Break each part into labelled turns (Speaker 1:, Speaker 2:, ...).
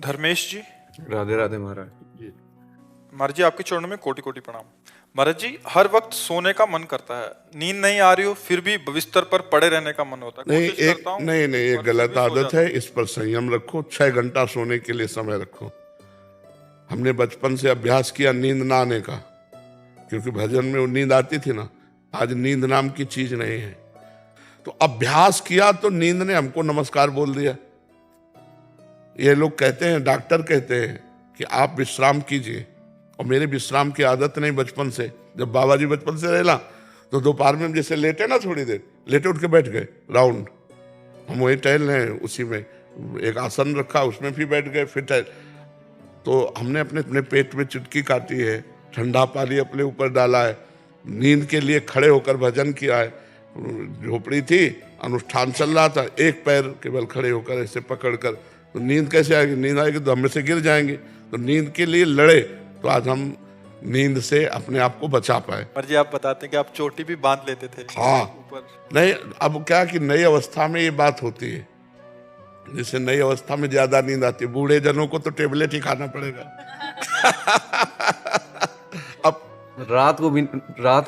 Speaker 1: धर्मेश जी।
Speaker 2: राधे राधे महाराज।
Speaker 1: महाराज जी, आपके चरणों में कोटि कोटि प्रणाम। महाराज जी, हर वक्त सोने का मन करता है, नींद नहीं आ रही हो फिर भी बिस्तर पर पड़े रहने का मन होता है।
Speaker 3: नहीं,
Speaker 1: कोशिश करता हूँ
Speaker 3: नहीं, ये
Speaker 1: पर
Speaker 3: गलत
Speaker 1: फिर भी सो
Speaker 3: आदत
Speaker 1: जाता
Speaker 3: है।
Speaker 1: हूँ।
Speaker 3: इस पर संयम रखो। 6 घंटा सोने के लिए समय रखो। हमने बचपन से अभ्यास किया नींद ना आने का, क्योंकि भजन में वो नींद आती थी ना। आज नींद नाम की चीज नहीं है। तो अभ्यास किया तो नींद ने हमको नमस्कार बोल दिया। ये लोग कहते हैं, डॉक्टर कहते हैं कि आप विश्राम कीजिए, और मेरे विश्राम की आदत नहीं बचपन से। जब बाबा जी बचपन से रहला तो दोपहर में जैसे लेटे ना, थोड़ी देर लेटे उठ के बैठ गए राउंड, हम वही टहल रहे हैं, उसी में एक आसन रखा उसमें भी बैठ गए फिर टहल। तो हमने अपने अपने पेट में चुटकी काटी है, ठंडा पानी अपने ऊपर डाला है, नींद के लिए खड़े होकर भजन किया है। झोपड़ी थी, अनुष्ठान चल रहा था, एक पैर केवल खड़े होकर ऐसे पकड़कर, तो नींद कैसे आएगी? नींद आएगी तो हम में से गिर जाएंगे। तो नींद के लिए लड़े, तो आज हम नींद से अपने आप को बचा पाए।
Speaker 1: महाराज जी, आप बताते हैं कि आप चोटी भी बांध लेते थे
Speaker 3: हाँ,
Speaker 1: ऊपर।
Speaker 3: नहीं, अब क्या कि नई अवस्था में ये बात होती है। जैसे नई अवस्था में ज्यादा नींद आती है, बूढ़े जनों को तो टेबलेट ही खाना पड़ेगा। अब
Speaker 2: रात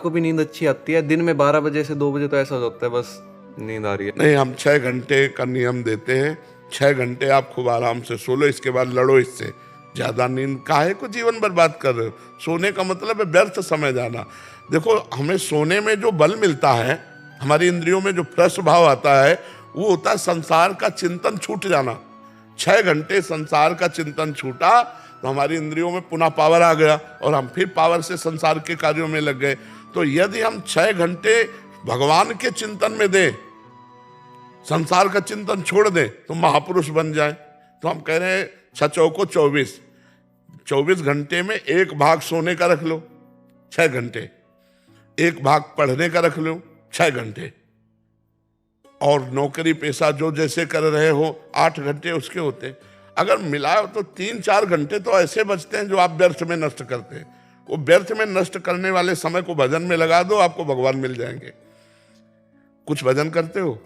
Speaker 2: को भी नींद अच्छी आती है। दिन में 12 बजे से 2 बजे तो ऐसा होता है बस नींद आ रही है।
Speaker 3: नहीं, हम 6 घंटे का नियम देते हैं। 6 घंटे आप खूब आराम से सो लो, इसके बाद लड़ो इससे। ज्यादा नींद काहे को जीवन बर्बाद कर रहे हो? सोने का मतलब है व्यर्थ समय जाना। देखो, हमें सोने में जो बल मिलता है, हमारी इंद्रियों में जो फ्रेश भाव आता है, वो होता है संसार का चिंतन छूट जाना। 6 घंटे संसार का चिंतन छूटा तो हमारी इंद्रियों में पुनः पावर आ गया, और हम फिर पावर से संसार के कार्यों में लग गए। तो यदि हम 6 घंटे भगवान के चिंतन में दें, संसार का चिंतन छोड़ दें, तो महापुरुष बन जाए। तो हम कह रहे हैं 6 चौको 24 घंटे में एक भाग सोने का रख लो 6 घंटे, एक भाग पढ़ने का रख लो 6 घंटे, और नौकरी पेशा जो जैसे कर रहे हो 8 घंटे उसके होते हैं। अगर मिलाओ तो 3-4 घंटे तो ऐसे बचते हैं जो आप व्यर्थ में नष्ट करते हैं। वो व्यर्थ में नष्ट करने वाले समय को भजन में लगा दो, आपको भगवान मिल जाएंगे। कुछ भजन करते हो?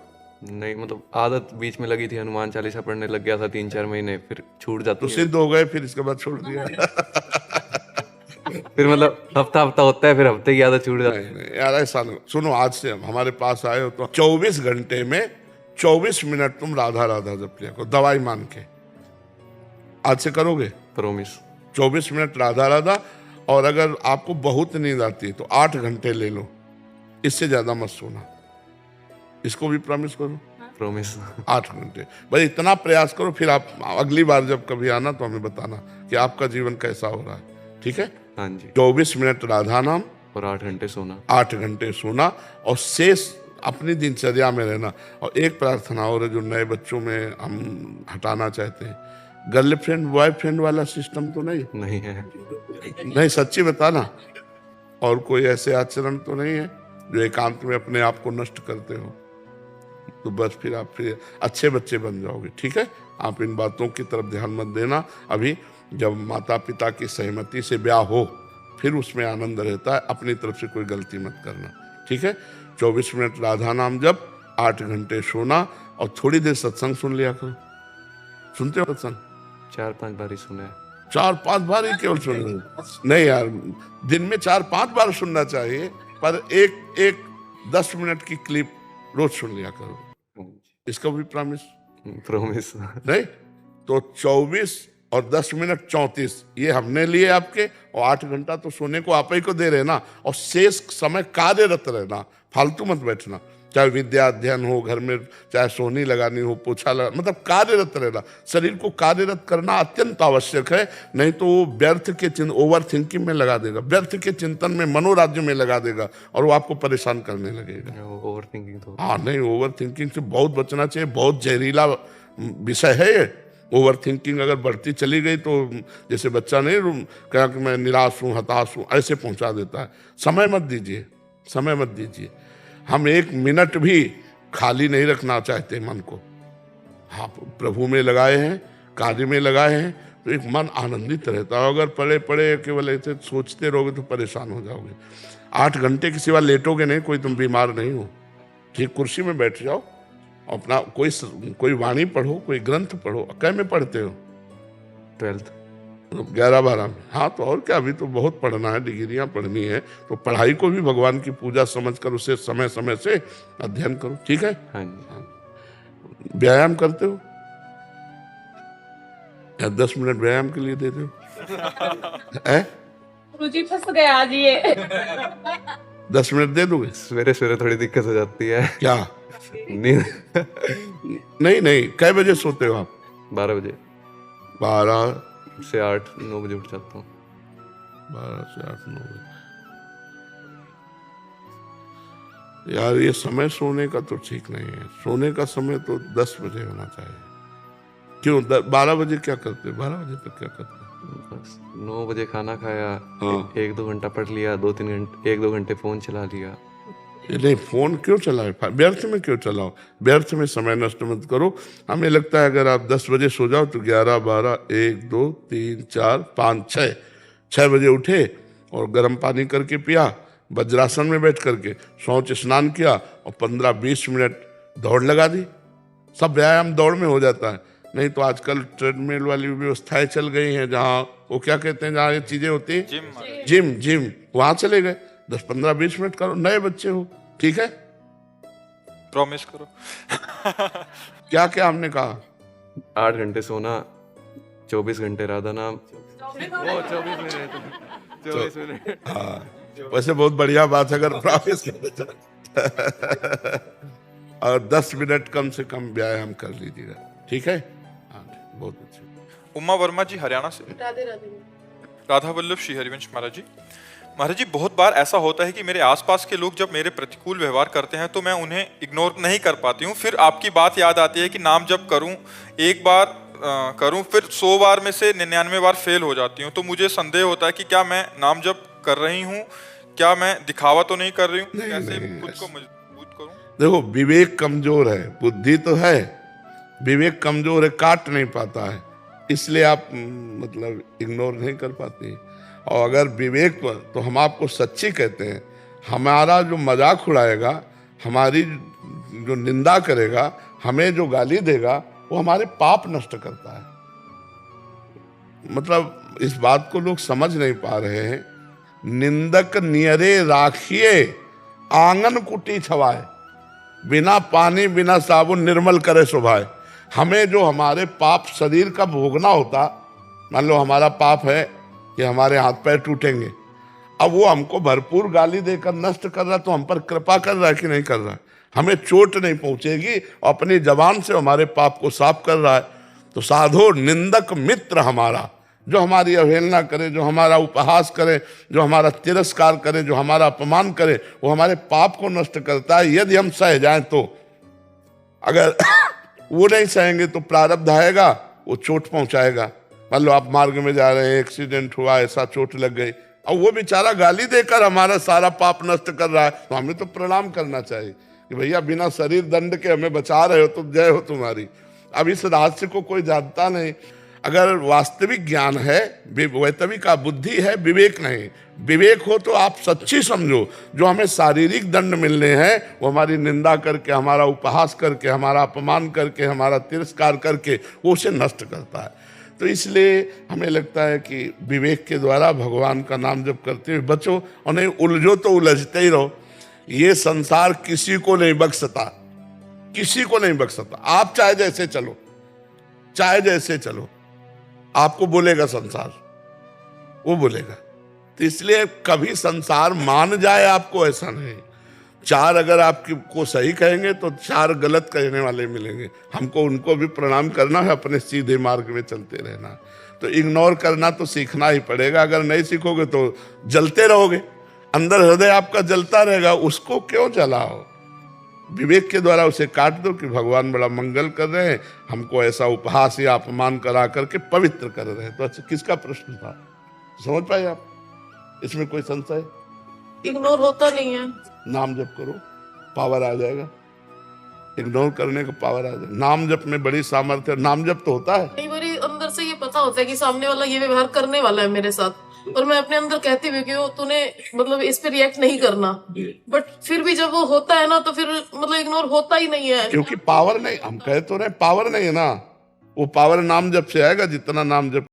Speaker 2: नहीं, मतलब आदत बीच में लगी थी, हनुमान चालीसा पढ़ने लग गया था 3-4 महीने, फिर छूट जाती
Speaker 3: तो
Speaker 2: है।
Speaker 3: सिद्ध हो गए, फिर इसके बाद छोड़ दिया।
Speaker 2: फिर मतलब हफ्ता होता है, फिर हफ्ते की आदत छूट जाती है।
Speaker 3: नहीं यार, ऐसा नहीं। सुनो, आज से हमारे पास आए हो तो 24 घंटे में 24 मिनट तुम राधा राधा जप लिया करो, दवाई मान के। आज से करोगे?
Speaker 2: प्रोमिस।
Speaker 3: 24 मिनट राधा राधा। और अगर आपको बहुत नींद आती है तो 8 घंटे ले लो, इससे ज्यादा मत सोना। इसको भी प्रॉमिस करो।
Speaker 2: प्रोमिस।
Speaker 3: 8 घंटे बस इतना प्रयास करो। फिर आप अगली बार जब कभी आना तो हमें बताना कि आपका जीवन कैसा हो रहा है। ठीक है?
Speaker 2: हाँ जी।
Speaker 3: 24 मिनट राधा नाम
Speaker 2: और 8 घंटे सोना।
Speaker 3: 8 घंटे सोना, और शेष अपनी दिनचर्या में रहना। और एक प्रार्थना और है जो नए बच्चों में हम हटाना चाहते हैं, गर्लफ्रेंड बॉयफ्रेंड वाला सिस्टम तो नहीं
Speaker 2: है।
Speaker 3: नहीं, सच्ची बताना। और कोई ऐसे आचरण तो नहीं है जो एकांत में अपने आप को नष्ट करते हो? तो बस फिर आप फिर अच्छे बच्चे बन जाओगे। ठीक है? आप इन बातों की तरफ ध्यान मत देना। अभी जब माता पिता की सहमति से ब्याह हो फिर उसमें आनंद रहता है। अपनी तरफ से कोई गलती मत करना। ठीक है? 24 मिनट राधा नाम जप, 8 घंटे सोना, और थोड़ी देर सत्संग सुन लिया करो। सुनते हो सत्संग?
Speaker 2: 4-5 बार ही सुना है।
Speaker 3: 4-5 बार ही केवल सुन? नहीं यार, दिन में 4-5 बार सुनना चाहिए, पर एक 10 मिनट की क्लिप रोज सुन लिया करो। इसका भी प्रॉमिस?
Speaker 2: प्रोमिस।
Speaker 3: नहीं तो 24 और 10 मिनट 34 ये हमने लिए आपके, और 8 घंटा तो सोने को आप ही को दे रहे ना। और शेष समय कार्यरत रहना, फालतू मत बैठना। चाहे विद्या अध्ययन हो घर में, चाहे सोनी लगानी हो, पोछा लगा, मतलब कार्यरत रहना। शरीर को कार्यरत करना अत्यंत आवश्यक है, नहीं तो वो व्यर्थ के ओवर थिंकिंग में लगा देगा, व्यर्थ के चिंतन में, मनोराज्य में लगा देगा, और वो आपको परेशान करने लगेगा।
Speaker 2: ओवर थिंकिंग तो
Speaker 3: हाँ, नहीं, ओवर थिंकिंग से बहुत बचना चाहिए। बहुत जहरीला विषय है ये। ओवर थिंकिंग अगर बढ़ती चली गई तो जैसे बच्चा नहीं कहा कि मैं निराश हूँ, हताश हूँ, ऐसे पहुंचा देता है। समय मत दीजिए, समय मत दीजिए। हम 1 मिनट भी खाली नहीं रखना चाहते मन को। हाँ, प्रभु में लगाए हैं, कार्य में लगाए हैं, तो एक मन आनंदित रहता है। अगर पड़े पड़े केवल ऐसे सोचते रहोगे तो परेशान हो जाओगे। 8 घंटे के सिवा लेटोगे नहीं, कोई तुम बीमार नहीं हो। ठीक कुर्सी में बैठ जाओ, अपना कोई वाणी पढ़ो, कोई ग्रंथ पढ़ो। कै में पढ़ते हो?
Speaker 2: 12th।
Speaker 3: 11-12 में, हाँ तो और क्या, अभी तो बहुत पढ़ना है, डिग्रियां पढ़नी है, तो पढ़ाई को भी भगवान की पूजा समझकर उसे समय समय से अध्ययन करो, ठीक है।
Speaker 2: हाँ जी।
Speaker 3: व्यायाम करते हो या 10 मिनट व्यायाम के लिए देते हो? है
Speaker 4: रुचि फंस गया आज ये।
Speaker 3: 10 मिनट दे दोगे?
Speaker 2: सवेरे सवेरे थोड़ी दिक्कत हो जाती है।
Speaker 3: क्या?
Speaker 2: नींद
Speaker 3: नहीं, कै बजे सोते हो आप?
Speaker 2: 12 बजे
Speaker 3: 12
Speaker 2: से 8-9 बजे उठ जाता हूँ।
Speaker 3: 12 से 8-9 बजे। यार ये समय सोने का तो ठीक नहीं है, सोने का समय तो 10 बजे होना चाहिए। क्यों 12 बजे क्या करते? 12 बजे तक क्या करते?
Speaker 2: बस 9 बजे खाना खाया,
Speaker 3: हाँ।
Speaker 2: 1-2 घंटा पढ़ लिया, 2-3 घंटे 1-2 घंटे फोन चला लिया।
Speaker 3: नहीं, फोन क्यों चलाए? व्यर्थ में क्यों चलाओ? व्यर्थ में समय नष्ट मत करो। हमें लगता है अगर आप 10 बजे सो जाओ तो 11, 12, 1, 2, 3, 4, 5, 6 बजे उठे और गर्म पानी करके पिया, वज्रासन में बैठ करके शौच स्नान किया और 15-20 मिनट दौड़ लगा दी। सब व्यायाम दौड़ में हो जाता है। नहीं तो आजकल ट्रेडमिल वाली व्यवस्थाएं चल गई हैं, जहाँ वो क्या कहते हैं, जहाँ ये चीजें होती हैं, जिम, वहां चले गए। 10-15-20 मिनट करो, नए बच्चे हो, ठीक है।
Speaker 1: प्रॉमिस करो।
Speaker 3: क्या क्या हमने कहा?
Speaker 2: 8 घंटे सोना, 24 घंटे राधा नाम। 24 मिनट।
Speaker 3: हाँ, वैसे बहुत बढ़िया बात है अगर प्रॉमिस और 10 मिनट कम से कम व्यायाम कर लीजिएगा, ठीक है। हाँ, बहुत अच्छा।
Speaker 1: उमा वर्मा जी हरियाणा से।
Speaker 4: राधे राधे।
Speaker 1: राधा वल्लभ श्री हरिवंश महाराज जी, बहुत बार ऐसा होता है कि मेरे आसपास के लोग जब मेरे प्रतिकूल व्यवहार करते हैं तो मैं उन्हें इग्नोर नहीं कर पाती हूँ। फिर आपकी बात याद आती है कि नाम जप करूँ, एक बार करूँ, फिर 100 बार में से 99 बार फेल हो जाती हूँ। तो मुझे संदेह होता है कि क्या मैं नाम जप कर रही हूँ, क्या मैं दिखावा तो नहीं कर रही हूँ? कैसे खुद को मजबूत करूँ?
Speaker 3: देखो, विवेक कमजोर है, बुद्धि तो है, विवेक कमजोर है, काट नहीं पाता है, इसलिए आप मतलब इग्नोर नहीं कर पाती। और अगर विवेक पर, तो हम आपको सच्ची कहते हैं, हमारा जो मजाक उड़ाएगा, हमारी जो निंदा करेगा, हमें जो गाली देगा, वो हमारे पाप नष्ट करता है। मतलब इस बात को लोग समझ नहीं पा रहे हैं। निंदक नियरे राखिए, आंगन कुटी छवाए, बिना पानी बिना साबुन निर्मल करे सुभाए। हमें जो हमारे पाप शरीर का भोगना होता, मान लो हमारा पाप है कि हमारे हाथ पैर टूटेंगे, अब वो हमको भरपूर गाली देकर नष्ट कर रहा, तो हम पर कृपा कर रहा है कि नहीं कर रहा है? हमें चोट नहीं पहुंचेगी और अपनी जबान से हमारे पाप को साफ कर रहा है। तो साधो निंदक मित्र हमारा, जो हमारी अवहेलना करे, जो हमारा उपहास करे, जो हमारा तिरस्कार करे, जो हमारा अपमान करे, वो हमारे पाप को नष्ट करता है। यदि हम सह जाएं तो, अगर वो नहीं सहेंगे तो प्रारब्ध आएगा, वो चोट पहुंचाएगा। मान लो आप मार्ग में जा रहे हैं, एक्सीडेंट हुआ, ऐसा चोट लग गई, और वो बेचारा गाली देकर हमारा सारा पाप नष्ट कर रहा है, तो हमें तो प्रणाम करना चाहिए कि भैया बिना शरीर दंड के हमें बचा रहे हो, तो जय हो तुम्हारी। अब इस रहस्य को कोई जानता नहीं। अगर वास्तविक ज्ञान है, वैतविक का बुद्धि है, विवेक नहीं। विवेक हो तो आप सच्ची समझो, जो हमें शारीरिक दंड मिलने हैं, वो हमारी निंदा करके, हमारा उपहास करके, हमारा अपमान करके, हमारा तिरस्कार करके, वो उसे नष्ट करता है। तो इसलिए हमें लगता है कि विवेक के द्वारा भगवान का नाम जप करते हुए बचो, और नहीं उलझो तो उलझते ही रहो। ये संसार किसी को नहीं बख्शता, किसी को नहीं बख्शता। आप चाहे जैसे चलो, चाहे जैसे चलो, आपको बोलेगा संसार, वो बोलेगा। तो इसलिए कभी संसार मान जाए आपको, ऐसा नहीं। 4 अगर आपको सही कहेंगे तो 4 गलत कहने वाले मिलेंगे। हमको उनको भी प्रणाम करना है, अपने सीधे मार्ग में चलते रहना। तो इग्नोर करना तो सीखना ही पड़ेगा। अगर नहीं सीखोगे तो जलते रहोगे, अंदर हृदय आपका जलता रहेगा, उसको क्यों जलाओ? विवेक के द्वारा उसे काट दो कि भगवान बड़ा मंगल कर रहे हैं, हमको ऐसा उपहास या अपमान करा करके पवित्र कर रहे हैं। तो अच्छा, किसका प्रश्न था, समझ पाए आप? इसमें कोई संशय?
Speaker 4: इग्नोर होता नहीं है।
Speaker 3: नाम जप करो, पावर आ जाएगा। इग्नोर करने का पावर आ जाएगा। नाम जप में बड़ी सामर्थ्य। नाम जप तो होता है,
Speaker 4: कई बार अंदर से ये पता होता है कि सामने वाला ये व्यवहार करने वाला है मेरे साथ, और मैं अपने अंदर कहती हूँ कि वो तूने मतलब इस पे रिएक्ट नहीं करना, बट फिर भी जब वो होता है ना, तो फिर मतलब इग्नोर होता ही नहीं है।
Speaker 3: क्योंकि पावर नहीं, हम कह तो रहे पावर नहीं है ना, वो पावर नाम जप से आएगा। जितना नाम जप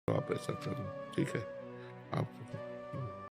Speaker 3: तो आप ऐसा करो, ठीक है। आप